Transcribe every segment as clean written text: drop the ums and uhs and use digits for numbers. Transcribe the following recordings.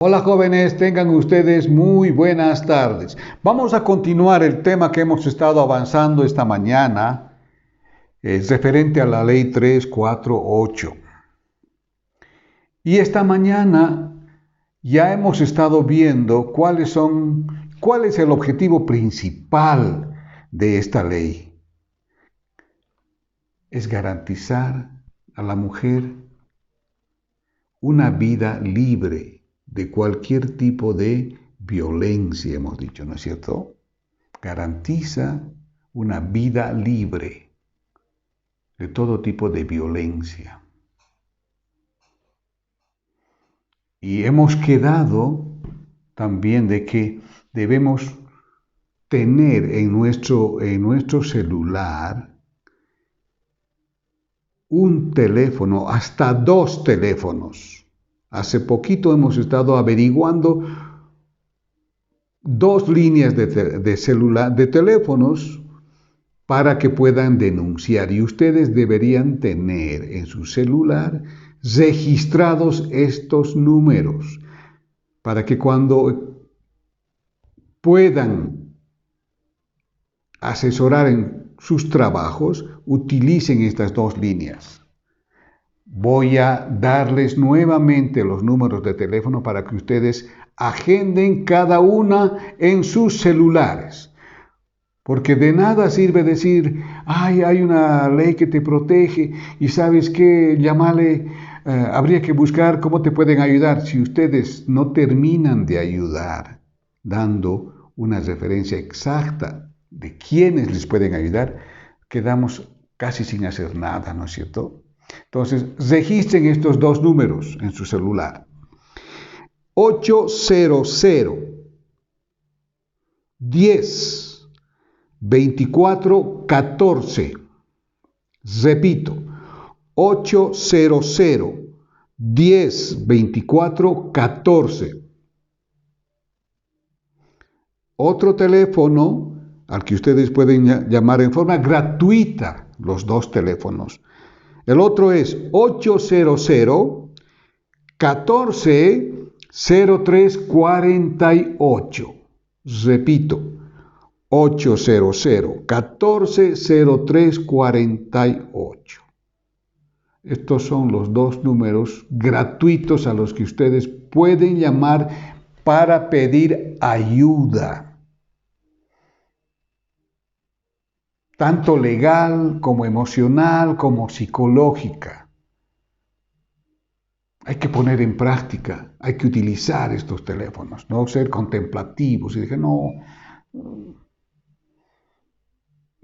Hola jóvenes, tengan ustedes muy buenas tardes. Vamos a continuar el tema que hemos estado avanzando esta mañana, es referente a la ley 348. Y esta mañana ya hemos estado viendo cuál es el objetivo principal de esta ley. Es garantizar a la mujer una vida libre de cualquier tipo de violencia, hemos dicho, ¿no es cierto? Garantiza una vida libre de todo tipo de violencia. Y hemos quedado también de que debemos tener en nuestro celular un teléfono, hasta 2 teléfonos. Hace poquito hemos estado averiguando 2 líneas de teléfonos para que puedan denunciar. Y ustedes deberían tener en su celular registrados estos números para que cuando puedan asesorar en sus trabajos, utilicen estas 2 líneas. Voy a darles nuevamente los números de teléfono para que ustedes agenden cada una en sus celulares. Porque de nada sirve decir, ay, hay una ley que te protege y sabes qué, llámale, habría que buscar cómo te pueden ayudar. Si ustedes no terminan de ayudar dando una referencia exacta de quiénes les pueden ayudar, quedamos casi sin hacer nada, ¿no es cierto? Entonces, registren estos 2 números en su celular. 800 10 24 14. Repito, 800 10 24 14. Otro teléfono al que ustedes pueden llamar en forma gratuita, los 2 teléfonos. El otro es 800 14 03 48. Repito, 800 14 03 48. Estos son los 2 números gratuitos a los que ustedes pueden llamar para pedir ayuda, tanto legal como emocional como psicológica. Hay que poner en práctica, hay que utilizar estos teléfonos, no ser contemplativos y decir, no,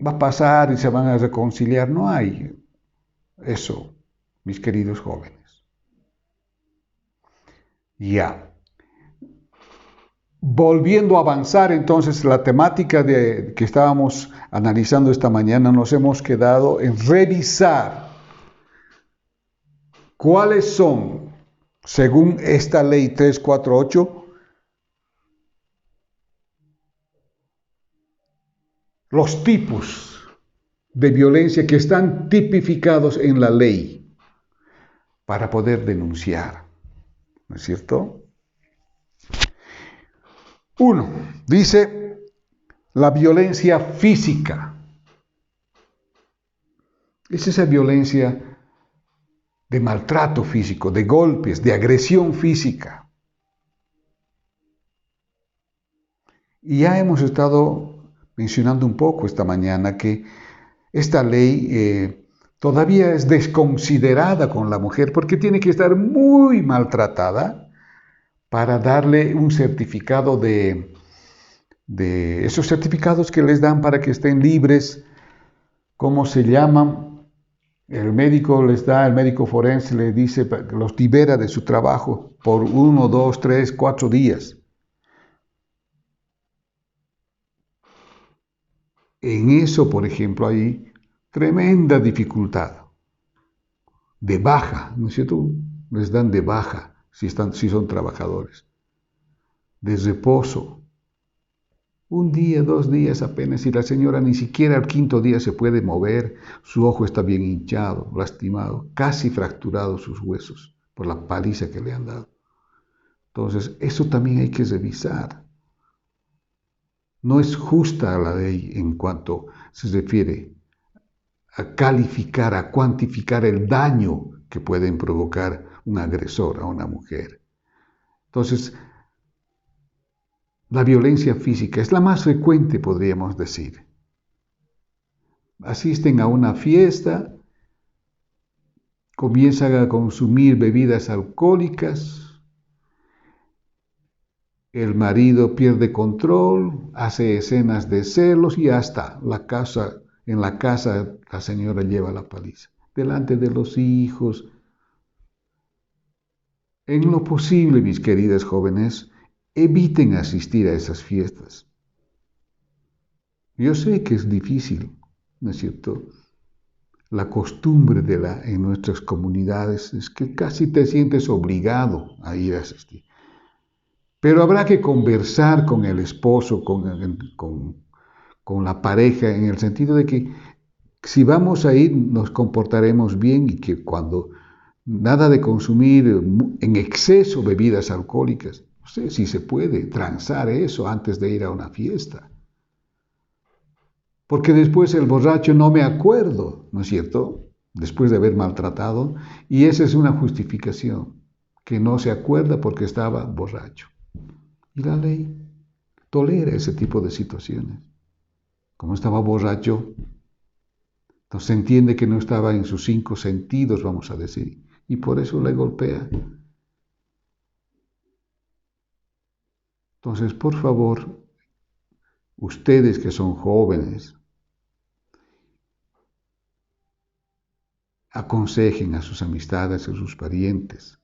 va a pasar y se van a reconciliar. No hay eso, mis queridos jóvenes. Ya. Volviendo a avanzar entonces la temática que estábamos analizando esta mañana, nos hemos quedado en revisar cuáles son, según esta ley 348, los tipos de violencia que están tipificados en la ley para poder denunciar, ¿no es cierto? 1. Dice la violencia física. Es esa violencia de maltrato físico, de golpes, de agresión física. Y ya hemos estado mencionando un poco esta mañana que esta ley todavía es desconsiderada con la mujer porque tiene que estar muy maltratada para darle un certificado de esos certificados que les dan para que estén libres. ¿Cómo se llaman? El médico les da, el médico forense les dice que los libera de su trabajo por 1, 2, 3, 4 días. En eso, por ejemplo, hay tremenda dificultad. De baja, ¿no es cierto? Les dan de baja si son trabajadores. De reposo. 1 día, 2 días apenas, y la señora ni siquiera al 5.º día se puede mover, su ojo está bien hinchado, lastimado, casi fracturados sus huesos por la paliza que le han dado. Entonces, eso también hay que revisar. No es justa la ley en cuanto se refiere a calificar, a cuantificar el daño que pueden provocar un agresor a una mujer. Entonces, la violencia física es la más frecuente, podríamos decir. Asisten a una fiesta, comienzan a consumir bebidas alcohólicas, el marido pierde control, hace escenas de celos y hasta en la casa la señora lleva la paliza, delante de los hijos. En lo posible, mis queridas jóvenes, eviten asistir a esas fiestas. Yo sé que es difícil, ¿no es cierto? La costumbre en nuestras comunidades es que casi te sientes obligado a ir a asistir. Pero habrá que conversar con el esposo, con la pareja, en el sentido de que si vamos a ir nos comportaremos bien y que cuando nada de consumir en exceso bebidas alcohólicas, no sé si se puede transar eso antes de ir a una fiesta. Porque después el borracho no me acuerdo, ¿no es cierto? Después de haber maltratado, y esa es una justificación, que no se acuerda porque estaba borracho. Y la ley tolera ese tipo de situaciones. Como estaba borracho, entonces se entiende que no estaba en sus 5 sentidos, vamos a decir, y por eso le golpea. Entonces, por favor, ustedes que son jóvenes, aconsejen a sus amistades, a sus parientes,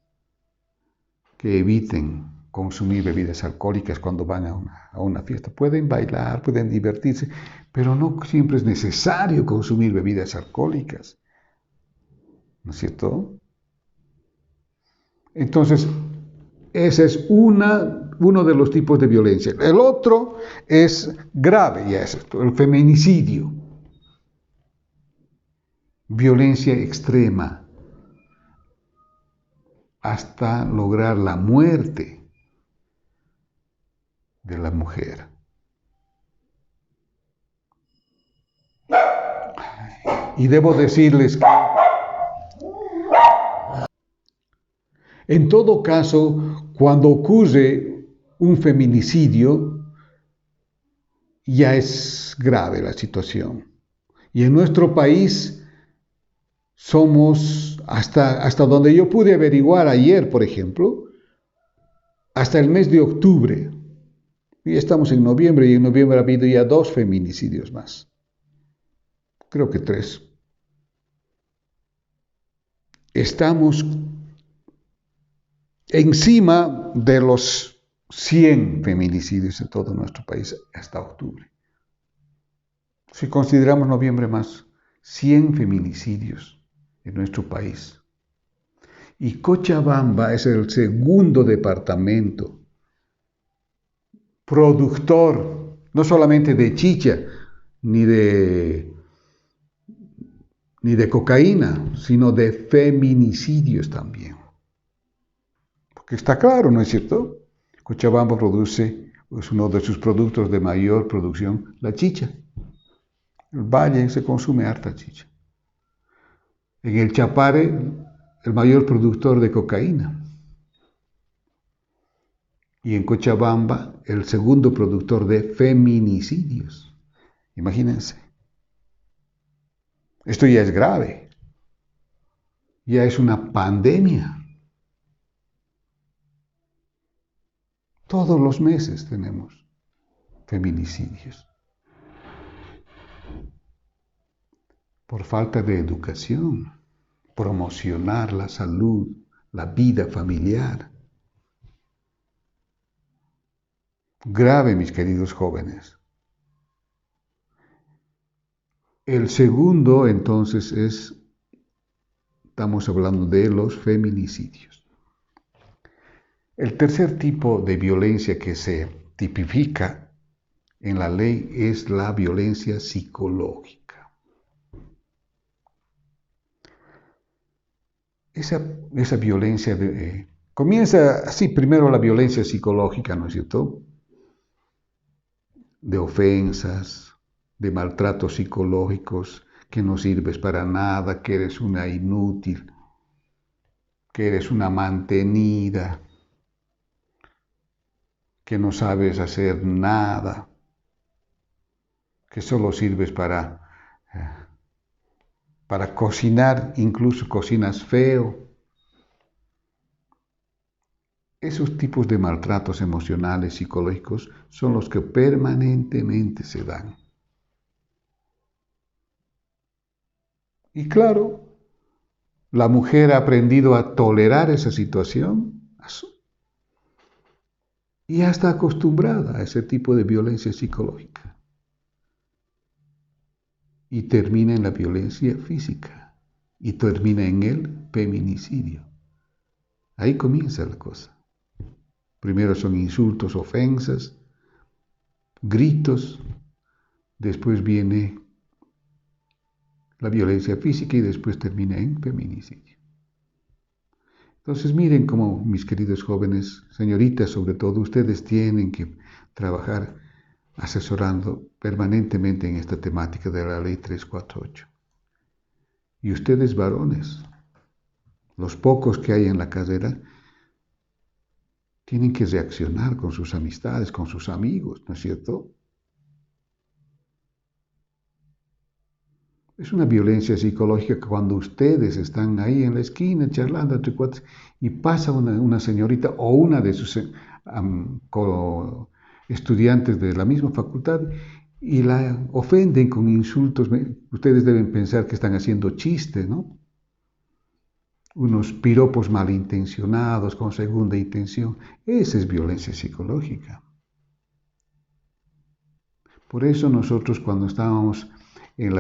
que eviten consumir bebidas alcohólicas cuando van a una fiesta. Pueden bailar, pueden divertirse, pero no siempre es necesario consumir bebidas alcohólicas. ¿No es cierto? Entonces, ese es uno de los tipos de violencia. El otro es grave, ya es esto, el feminicidio. Violencia extrema hasta lograr la muerte de la mujer. Y debo decirles que en todo caso, cuando ocurre un feminicidio, ya es grave la situación. Y en nuestro país somos, hasta donde yo pude averiguar ayer, por ejemplo, hasta el mes de octubre. Y estamos en noviembre, y en noviembre ha habido ya 2 feminicidios más. Creo que 3. Estamos encima de los 100 feminicidios en todo nuestro país hasta octubre. Si consideramos noviembre más, 100 feminicidios en nuestro país. Y Cochabamba es el segundo departamento productor, no solamente de chicha, ni de cocaína, sino de feminicidios también. Porque está claro, ¿no es cierto? Cochabamba es uno de sus productos de mayor producción, la chicha. En el valle se consume harta chicha. En el Chapare, el mayor productor de cocaína. Y en Cochabamba, el segundo productor de feminicidios. Imagínense. Esto ya es grave. Ya es una pandemia. Todos los meses tenemos feminicidios. Por falta de educación, promocionar la salud, la vida familiar. Grave, mis queridos jóvenes. El segundo, entonces, estamos hablando de los feminicidios. El tercer tipo de violencia que se tipifica en la ley es la violencia psicológica. Esa violencia Comienza así primero la violencia psicológica, ¿no es cierto? De ofensas, de maltratos psicológicos, que no sirves para nada, que eres una inútil, que eres una mantenida, que no sabes hacer nada, que solo sirves para cocinar, incluso cocinas feo. Esos tipos de maltratos emocionales, psicológicos, son los que permanentemente se dan. Y claro, la mujer ha aprendido a tolerar esa situación y ya está acostumbrada a ese tipo de violencia psicológica. Y termina en la violencia física y termina en el feminicidio. Ahí comienza la cosa. Primero son insultos, ofensas, gritos, después viene la violencia física y después termina en feminicidio. Entonces miren cómo, mis queridos jóvenes, señoritas sobre todo, ustedes tienen que trabajar asesorando permanentemente en esta temática de la ley 348. Y ustedes varones, los pocos que hay en la carrera, tienen que reaccionar con sus amistades, con sus amigos, ¿no es cierto? Es una violencia psicológica cuando ustedes están ahí en la esquina charlando entre cuates y pasa una señorita o una de sus estudiantes de la misma facultad y la ofenden con insultos. Ustedes deben pensar que están haciendo chistes, ¿no? Unos piropos malintencionados con segunda intención. Esa es violencia psicológica. Por eso nosotros cuando estábamos en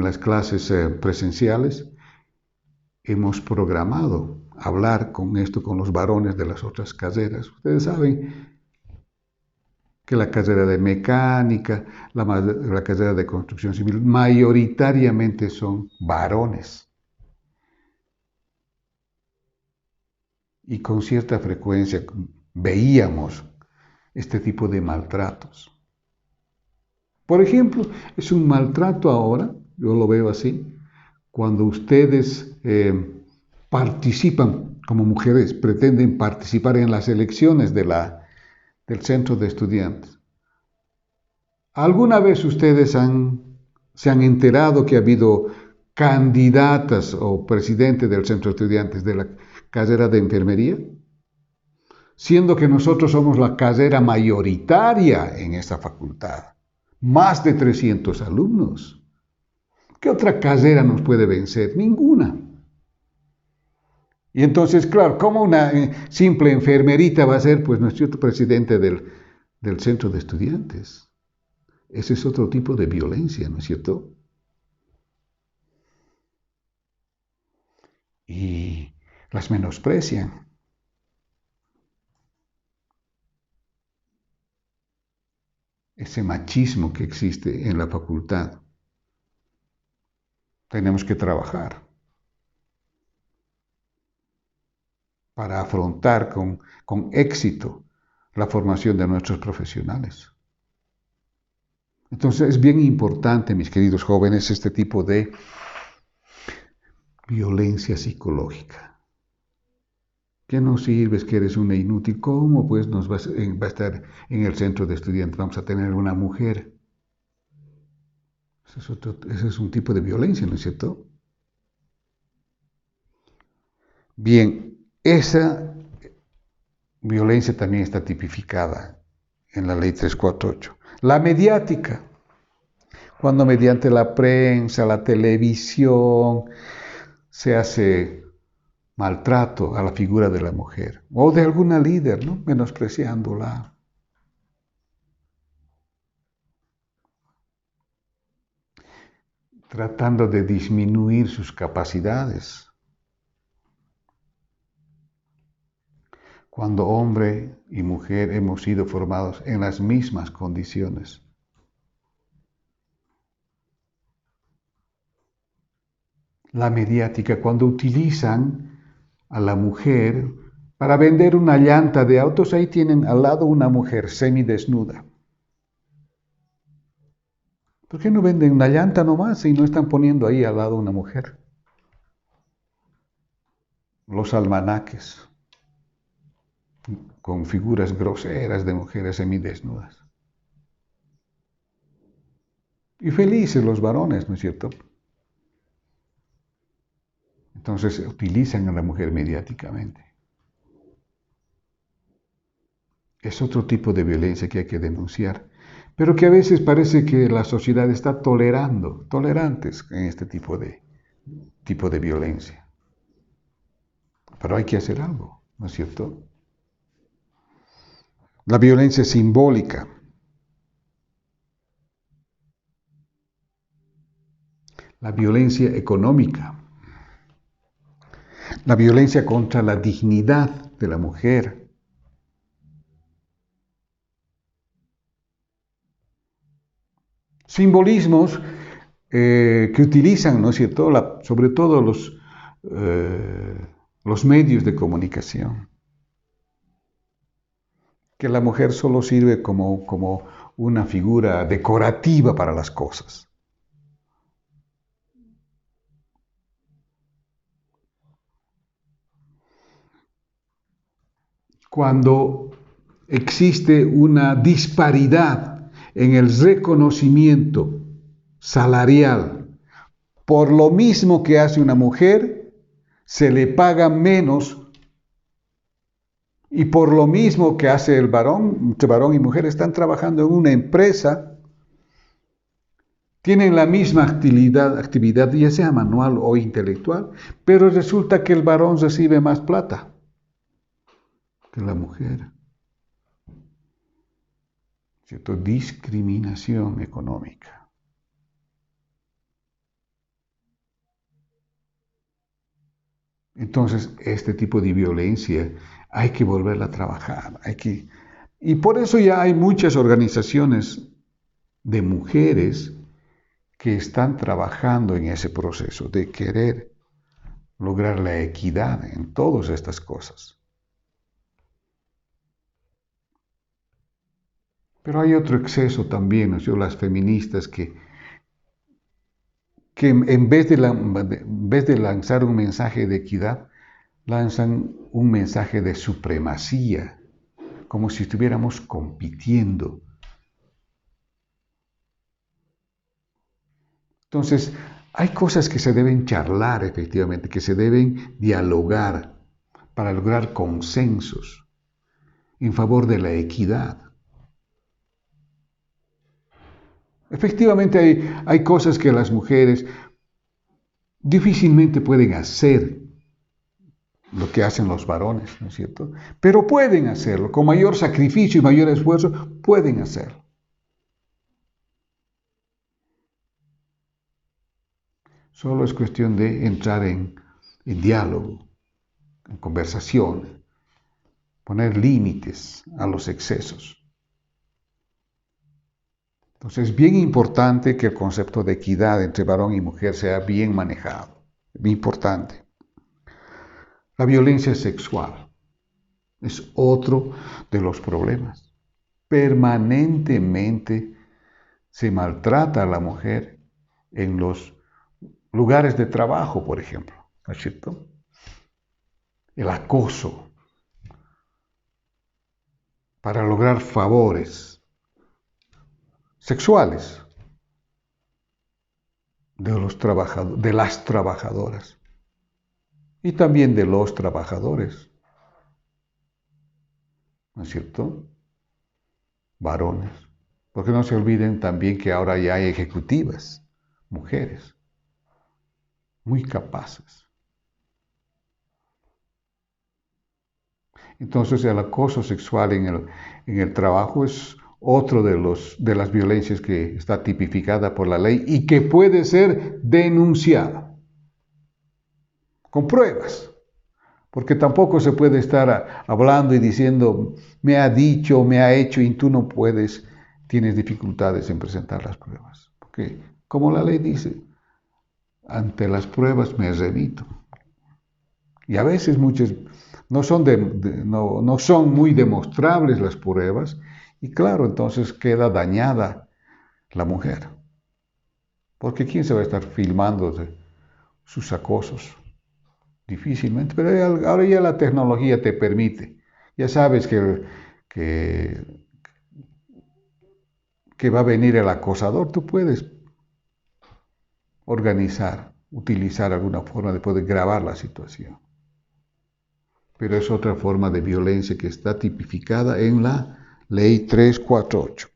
las clases presenciales, hemos programado hablar con esto con los varones de las otras carreras. Ustedes saben que la carrera de mecánica, la carrera de construcción civil, mayoritariamente son varones. Y con cierta frecuencia veíamos este tipo de maltratos. Por ejemplo, es un maltrato ahora, yo lo veo así, cuando ustedes participan como mujeres, pretenden participar en las elecciones del centro de estudiantes. ¿Alguna vez ustedes se han enterado que ha habido candidatas o presidente del centro de estudiantes de la carrera de enfermería? Siendo que nosotros somos la carrera mayoritaria en esta facultad. Más de 300 alumnos. ¿Qué otra carrera nos puede vencer? Ninguna. Y entonces, claro, ¿cómo una simple enfermerita va a ser, pues, nuestro presidente del centro de estudiantes? Ese es otro tipo de violencia, ¿no es cierto? Y las menosprecian. Ese machismo que existe en la facultad. Tenemos que trabajar para afrontar con éxito la formación de nuestros profesionales. Entonces es bien importante, mis queridos jóvenes, este tipo de violencia psicológica. ¿Qué nos sirves que eres una inútil? ¿Cómo pues nos va a estar en el centro de estudiantes? Vamos a tener una mujer. Ese es un tipo de violencia, ¿no es cierto? Bien, esa violencia también está tipificada en la ley 348. La mediática, cuando mediante la prensa, la televisión, se hace maltrato a la figura de la mujer o de alguna líder, ¿no? Menospreciándola. Tratando de disminuir sus capacidades. Cuando hombre y mujer hemos sido formados en las mismas condiciones. La mediática, cuando utilizan a la mujer Para vender una llanta de autos, ahí tienen al lado una mujer semidesnuda. ¿Por qué no venden una llanta nomás y no están poniendo ahí al lado una mujer? Los almanaques con figuras groseras de mujeres semidesnudas. Y felices los varones, ¿no es cierto? Entonces utilizan a la mujer mediáticamente. Es otro tipo de violencia que hay que denunciar, pero que a veces parece que la sociedad está tolerantes en este tipo de violencia. Pero hay que hacer algo, ¿no es cierto? La violencia simbólica, la violencia económica, la violencia contra la dignidad de la mujer. Simbolismos que utilizan, ¿no es cierto?, sobre todo los medios de comunicación. Que la mujer solo sirve como una figura decorativa para las cosas. Cuando existe una disparidad en el reconocimiento salarial por lo mismo que hace una mujer, se le paga menos y por lo mismo que hace el varón y mujer están trabajando en una empresa, tienen la misma actividad, ya sea manual o intelectual, pero resulta que el varón recibe más plata que la mujer. ¿Cierto? Discriminación económica. Entonces, este tipo de violencia hay que volverla a trabajar. Y por eso ya hay muchas organizaciones de mujeres que están trabajando en ese proceso de querer lograr la equidad en todas estas cosas. Pero hay otro exceso también, ¿no? Las feministas que en vez de lanzar un mensaje de equidad, lanzan un mensaje de supremacía, como si estuviéramos compitiendo. Entonces, hay cosas que se deben charlar efectivamente, que se deben dialogar para lograr consensos en favor de la equidad. Efectivamente hay cosas que las mujeres difícilmente pueden hacer lo que hacen los varones, ¿no es cierto? Pero pueden hacerlo, con mayor sacrificio y mayor esfuerzo, pueden hacerlo. Solo es cuestión de entrar en diálogo, en conversación, poner límites a los excesos. Entonces es bien importante que el concepto de equidad entre varón y mujer sea bien manejado, bien importante. La violencia sexual es otro de los problemas. Permanentemente se maltrata a la mujer en los lugares de trabajo, por ejemplo, ¿no es cierto? El acoso para lograr favores sexuales de las trabajadoras y también de los trabajadores, ¿no es cierto? Varones. Porque no se olviden también que ahora ya hay ejecutivas, mujeres, muy capaces. Entonces el acoso sexual en el trabajo es otro de las violencias que está tipificada por la ley y que puede ser denunciada con pruebas. Porque tampoco se puede estar hablando y diciendo, me ha dicho, me ha hecho, y tú no puedes, tienes dificultades en presentar las pruebas. Porque, como la ley dice, ante las pruebas me remito. Y a veces muchas no son muy demostrables las pruebas, y claro, entonces queda dañada la mujer. Porque ¿quién se va a estar filmando de sus acosos? Difícilmente, pero ahora ya la tecnología te permite. Ya sabes que, que va a venir el acosador, tú puedes organizar, utilizar alguna forma de poder grabar la situación. Pero es otra forma de violencia que está tipificada en la Ley 348.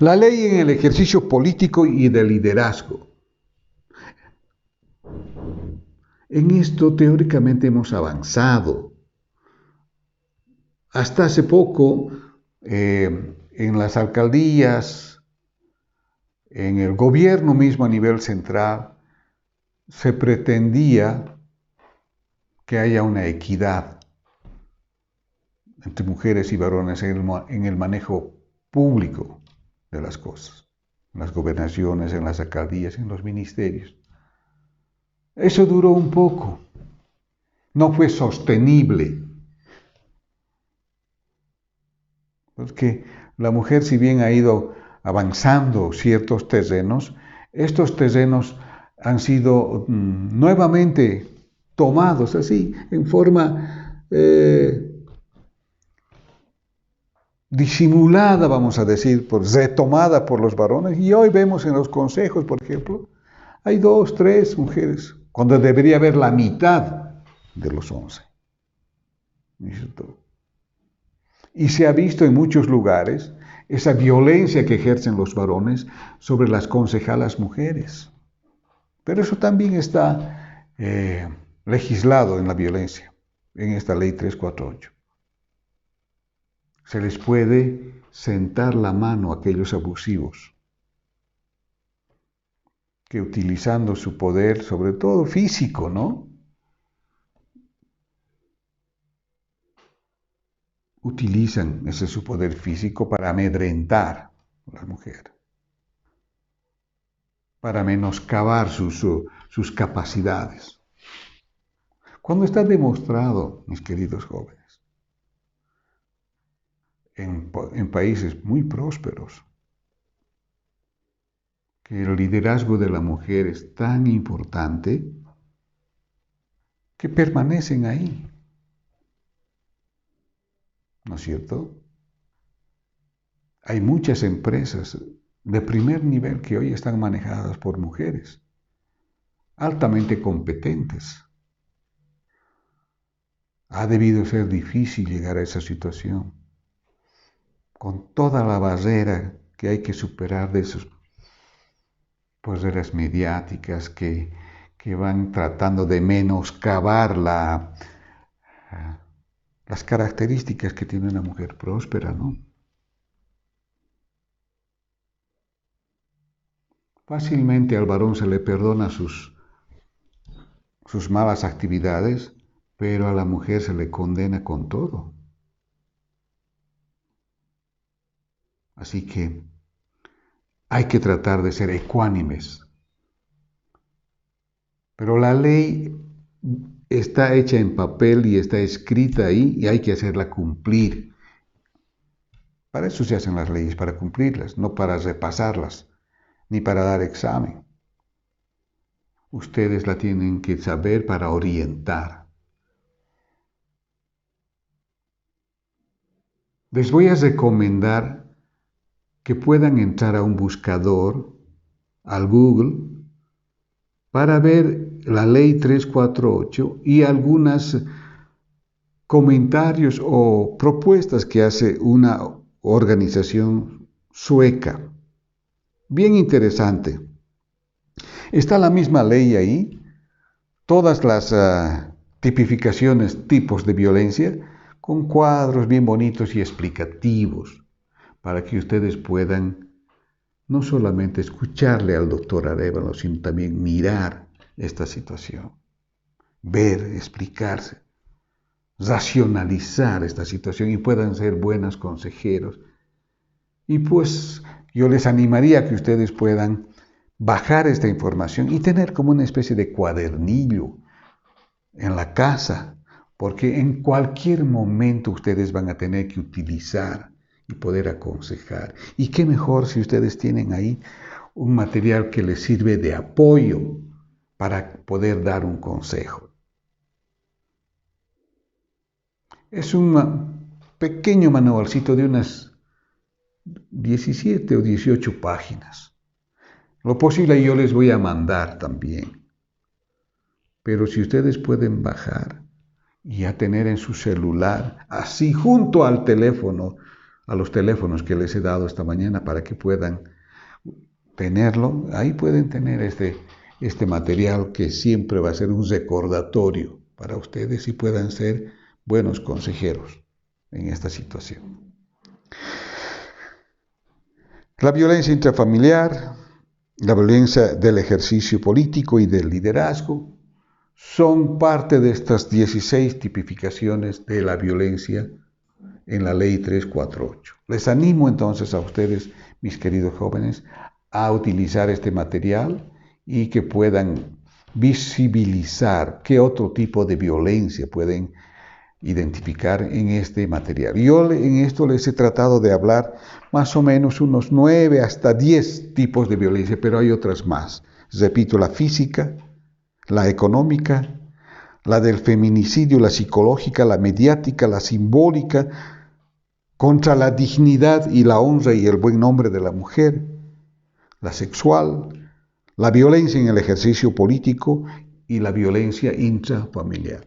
La ley en el ejercicio político y de liderazgo. En esto teóricamente hemos avanzado. Hasta hace poco, en las alcaldías, en el gobierno mismo a nivel central, se pretendía que haya una equidad entre mujeres y varones en el manejo público de las cosas, en las gobernaciones, en las alcaldías, en los ministerios. Eso duró un poco, no fue sostenible, porque la mujer, si bien ha ido avanzando ciertos terrenos, estos terrenos han sido nuevamente tomados así, en forma disimulada, vamos a decir, retomada por los varones, y hoy vemos en los consejos, por ejemplo, hay 2, 3 mujeres, cuando debería haber la mitad de los 11. Y se ha visto en muchos lugares esa violencia que ejercen los varones sobre las concejalas mujeres. Pero eso también está legislado en la violencia, en esta ley 348. Se les puede sentar la mano a aquellos abusivos que utilizando su poder, sobre todo físico, ¿no? Utilizan ese su poder físico para amedrentar a la mujer, para menoscabar sus capacidades. Cuando está demostrado, mis queridos jóvenes, en países muy prósperos, que el liderazgo de la mujer es tan importante que permanecen ahí. ¿No es cierto? Hay muchas empresas de primer nivel que hoy están manejadas por mujeres, altamente competentes. Ha debido ser difícil llegar a esa situación, con toda la barrera que hay que superar de esas barreras mediáticas que van tratando de menoscabar las características que tiene una mujer próspera, ¿no? Fácilmente al varón se le perdona sus malas actividades, pero a la mujer se le condena con todo. Así que hay que tratar de ser ecuánimes. Pero la ley está hecha en papel y está escrita ahí y hay que hacerla cumplir. Para eso se hacen las leyes, para cumplirlas, no para repasarlas, ni para dar examen. Ustedes la tienen que saber para orientar. Les voy a recomendar que puedan entrar a un buscador, al Google, para ver la ley 348 y algunos comentarios o propuestas que hace una organización sueca. Bien interesante. Está la misma ley ahí, todas las tipificaciones, tipos de violencia, con cuadros bien bonitos y explicativos, para que ustedes puedan no solamente escucharle al doctor Arévalo, sino también mirar esta situación, ver, explicarse, racionalizar esta situación y puedan ser buenos consejeros. Y pues yo les animaría a que ustedes puedan bajar esta información y tener como una especie de cuadernillo en la casa, porque en cualquier momento ustedes van a tener que utilizar y poder aconsejar. Y qué mejor si ustedes tienen ahí un material que les sirve de apoyo para poder dar un consejo. Es un pequeño manualcito de unas 17 o 18 páginas. Lo posible yo les voy a mandar también. Pero si ustedes pueden bajar y a tener en su celular, así junto al teléfono, a los teléfonos que les he dado esta mañana para que puedan tenerlo, ahí pueden tener este material que siempre va a ser un recordatorio para ustedes y puedan ser buenos consejeros en esta situación. La violencia intrafamiliar, la violencia del ejercicio político y del liderazgo son parte de estas 16 tipificaciones de la violencia en la ley 348. Les animo entonces a ustedes, mis queridos jóvenes, a utilizar este material y que puedan visibilizar qué otro tipo de violencia pueden identificar en este material. Yo en esto les he tratado de hablar más o menos unos 9 hasta 10 tipos de violencia, pero hay otras más. Repito, la física, la económica, la del feminicidio, la psicológica, la mediática, la simbólica, contra la dignidad y la honra y el buen nombre de la mujer, la sexual, la violencia en el ejercicio político y la violencia intrafamiliar.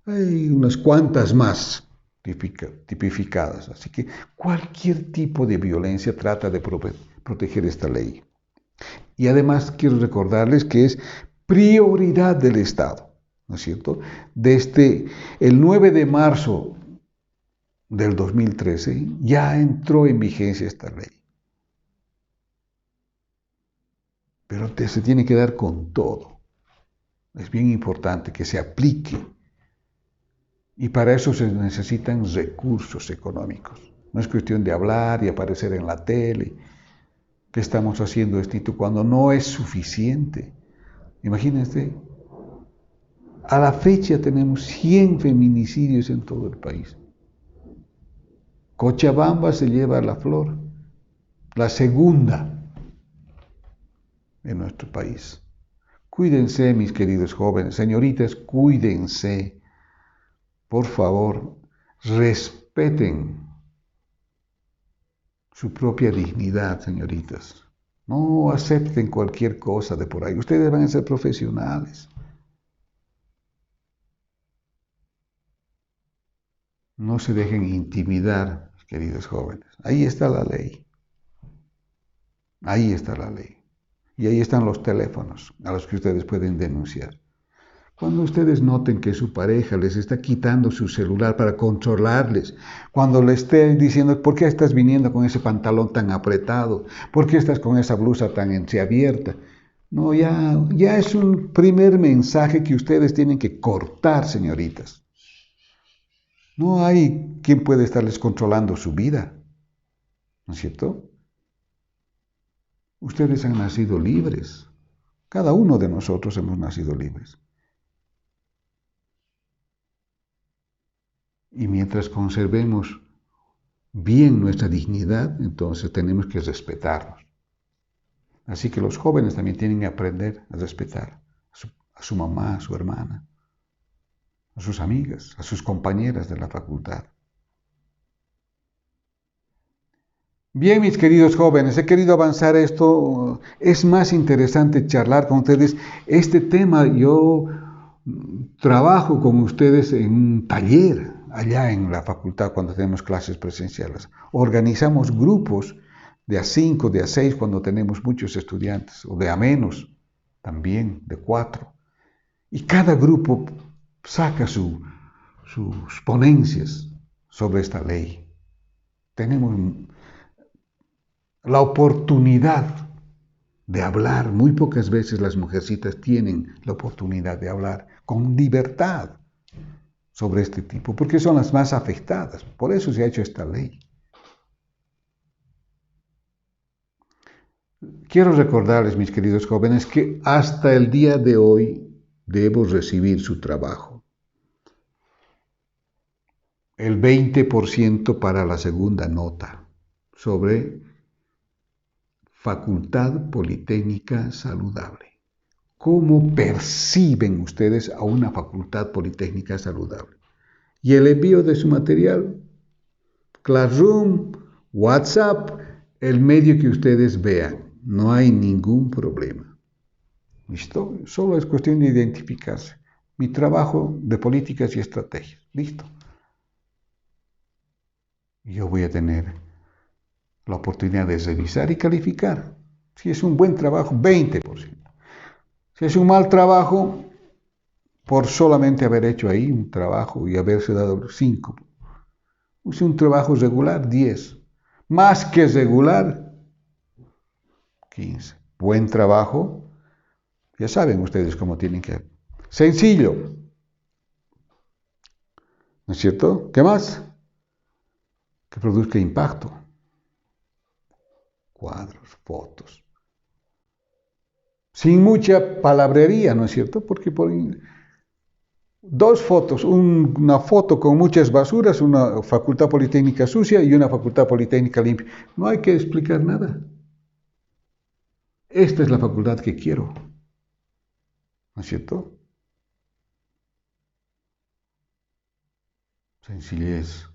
Hay unas cuantas más tipificadas, así que cualquier tipo de violencia trata de proteger esta ley. Y además quiero recordarles que es prioridad del Estado, ¿no es cierto? Desde el 9 de marzo del 2013 ya entró en vigencia esta ley. Pero se tiene que dar con todo. Es bien importante que se aplique. Y para eso se necesitan recursos económicos. No es cuestión de hablar y aparecer en la tele. ¿Qué estamos haciendo esto? Cuando no es suficiente. Imagínense, a la fecha tenemos 100 feminicidios en todo el país. Cochabamba se lleva la flor, la segunda en nuestro país. Cuídense, mis queridos jóvenes, señoritas, cuídense. Por favor, respeten su propia dignidad, señoritas. No acepten cualquier cosa de por ahí. Ustedes van a ser profesionales. No se dejen intimidar, queridos jóvenes. Ahí está la ley. Ahí está la ley. Y ahí están los teléfonos a los que ustedes pueden denunciar. Cuando ustedes noten que su pareja les está quitando su celular para controlarles, cuando le esté diciendo, ¿por qué estás viniendo con ese pantalón tan apretado? ¿Por qué estás con esa blusa tan entreabierta? No, ya es un primer mensaje que ustedes tienen que cortar, señoritas. No hay quien puede estarles controlando su vida, ¿no es cierto? Ustedes han nacido libres. Cada uno de nosotros hemos nacido libres. Y mientras conservemos bien nuestra dignidad, entonces tenemos que respetarnos. Así que los jóvenes también tienen que aprender a respetar a su mamá, a su hermana, a sus amigas, a sus compañeras de la facultad. Bien, mis queridos jóvenes, he querido avanzar esto. Es más interesante charlar con ustedes. Este tema yo trabajo con ustedes en un taller allá en la facultad cuando tenemos clases presenciales. Organizamos grupos de a 5, de a 6 cuando tenemos muchos estudiantes, o de a menos también, de 4. Y cada grupo saca sus ponencias sobre esta ley. Tenemos la oportunidad de hablar. Muy pocas veces las mujercitas tienen la oportunidad de hablar con libertad sobre este tipo, porque son las más afectadas. Por eso se ha hecho esta ley. Quiero recordarles, mis queridos jóvenes, que hasta el día de hoy debo recibir su trabajo. el 20% para la segunda nota sobre Facultad Politécnica Saludable. ¿Cómo perciben ustedes a una facultad politécnica saludable? Y el envío de su material, Classroom, WhatsApp, el medio que ustedes vean. No hay ningún problema. ¿Listo? Solo es cuestión de identificarse. Mi trabajo de políticas y estrategias. ¿Listo? Yo voy a tener la oportunidad de revisar y calificar. Si es un buen trabajo, 20%. Si es un mal trabajo, por solamente haber hecho ahí un trabajo y haberse dado 5. Es un trabajo regular, 10. Más que regular, 15. Buen trabajo, ya saben ustedes cómo tienen que hacer. Sencillo. ¿No es cierto? ¿Qué más? Que produzca impacto. Cuadros, fotos. Sin mucha palabrería, ¿no es cierto? Porque por 2 fotos, una foto con muchas basuras, una facultad politécnica sucia y una facultad politécnica limpia. No hay que explicar nada. Esta es la facultad que quiero. ¿No es cierto? Sencillez.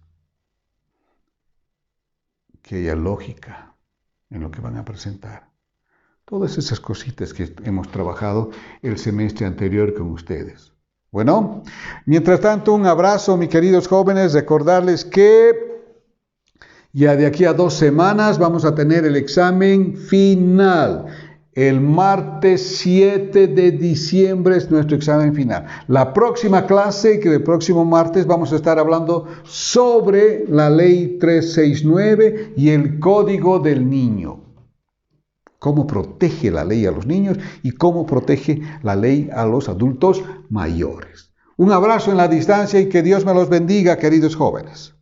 Que haya lógica en lo que van a presentar. Todas esas cositas que hemos trabajado el semestre anterior con ustedes. Bueno, mientras tanto, un abrazo, mis queridos jóvenes. Recordarles que ya de aquí a 2 semanas vamos a tener el examen final. El martes 7 de diciembre es nuestro examen final. La próxima clase, que el próximo martes, vamos a estar hablando sobre la ley 369 y el código del niño. Cómo protege la ley a los niños y cómo protege la ley a los adultos mayores. Un abrazo en la distancia y que Dios me los bendiga, queridos jóvenes.